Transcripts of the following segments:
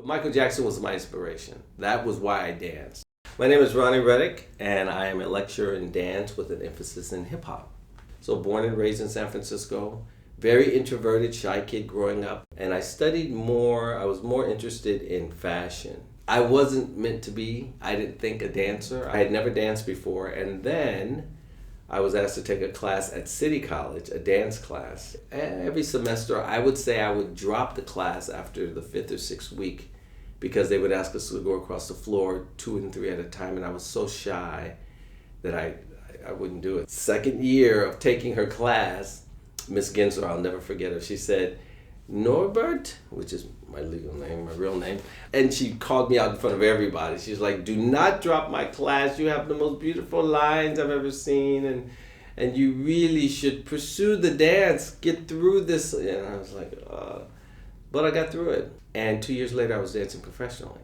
Michael Jackson was my inspiration. That was why I danced. My name is Ronnie Reddick, and I am a lecturer in dance with an emphasis in hip hop. So born and raised in San Francisco, very introverted, shy kid growing up, and I was more interested in fashion. I wasn't meant to be, I didn't think, a dancer. I had never danced before, and then I was asked to take a class at City College, a dance class. Every semester, I would say I would drop the class after the 5th or 6th week because they would ask us to go across the floor 2 and 3 at a time, and I was so shy that I wouldn't do it. Second year of taking her class, Miss Ginzer, I'll never forget her, she said, Norbert, which is my legal name, my real name, and she called me out in front of everybody. She's like, do not drop my class. You have the most beautiful lines I've ever seen, and you really should pursue the dance, get through this. And I was like, but I got through it. And 2 years later, I was dancing professionally.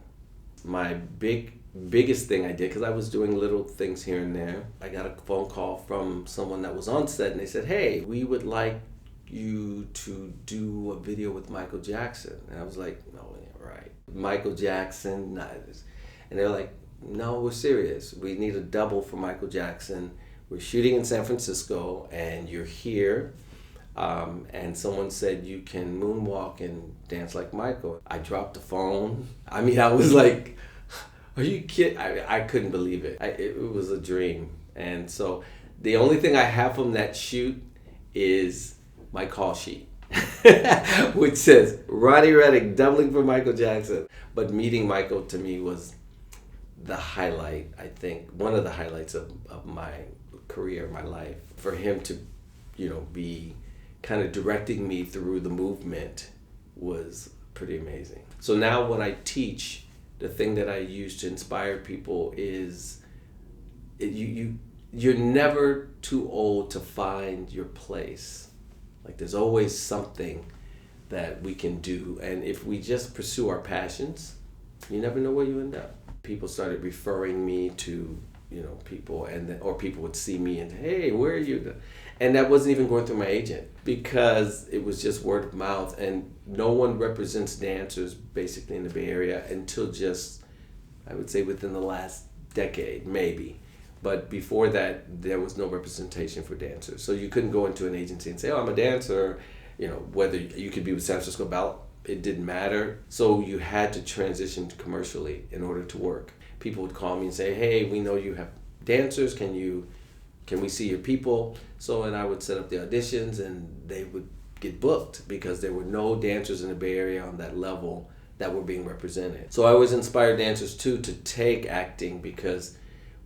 My biggest thing I did, because I was doing little things here and there, I got a phone call from someone that was on set, and they said, hey, we would like you to do a video with Michael Jackson. And I was like, no, right. Michael Jackson, and they're like, no, we're serious. We need a double for Michael Jackson. We're shooting in San Francisco and you're here. And someone said you can moonwalk and dance like Michael. I dropped the phone. I mean, I was like, are you kidding? I couldn't believe it. It was a dream. And so the only thing I have from that shoot is my call sheet, which says Ronnie Reddick doubling for Michael Jackson. But meeting Michael to me was the highlight, I think, one of the highlights of my career, my life. For him to, be kind of directing me through the movement was pretty amazing. So now when I teach, the thing that I use to inspire people is you're never too old to find your place. Like there's always something that we can do, and if we just pursue our passions, you never know where you end up. People started referring me to, people, or people would see me and, hey, where are you? And that wasn't even going through my agent because it was just word of mouth, and no one represents dancers basically in the Bay Area until just, I would say, within the last decade, maybe. But before that, there was no representation for dancers. So you couldn't go into an agency and say, oh, I'm a dancer. Whether you could be with San Francisco Ballet, it didn't matter. So you had to transition commercially in order to work. People would call me and say, hey, we know you have dancers. Can we see your people? And I would set up the auditions and they would get booked because there were no dancers in the Bay Area on that level that were being represented. So I always inspired dancers too to take acting because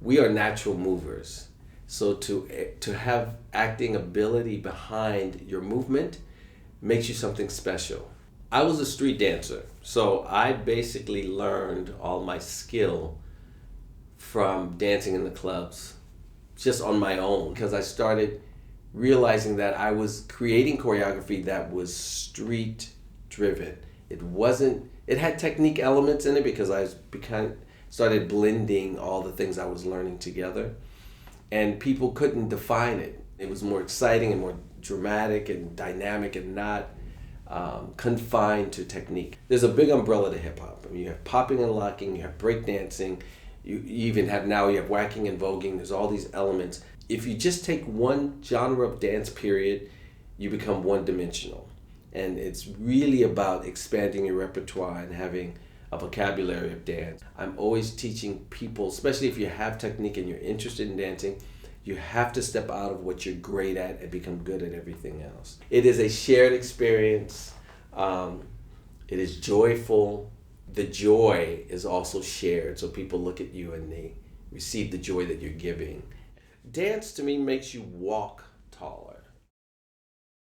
we are natural movers. So to have acting ability behind your movement makes you something special. I was a street dancer, so I basically learned all my skill from dancing in the clubs just on my own because I started realizing that I was creating choreography that was street driven. It had technique elements in it because I started blending all the things I was learning together, and people couldn't define it. It was more exciting and more dramatic and dynamic and not confined to technique. There's a big umbrella to hip hop. I mean, you have popping and locking, you have breakdancing, you even have whacking and voguing. There's all these elements. If you just take one genre of dance period, you become one-dimensional. And it's really about expanding your repertoire and having a vocabulary of dance. I'm always teaching people, especially if you have technique and you're interested in dancing, you have to step out of what you're great at and become good at everything else. It is a shared experience. It is joyful. The joy is also shared, so people look at you and they receive the joy that you're giving. Dance to me makes you walk taller.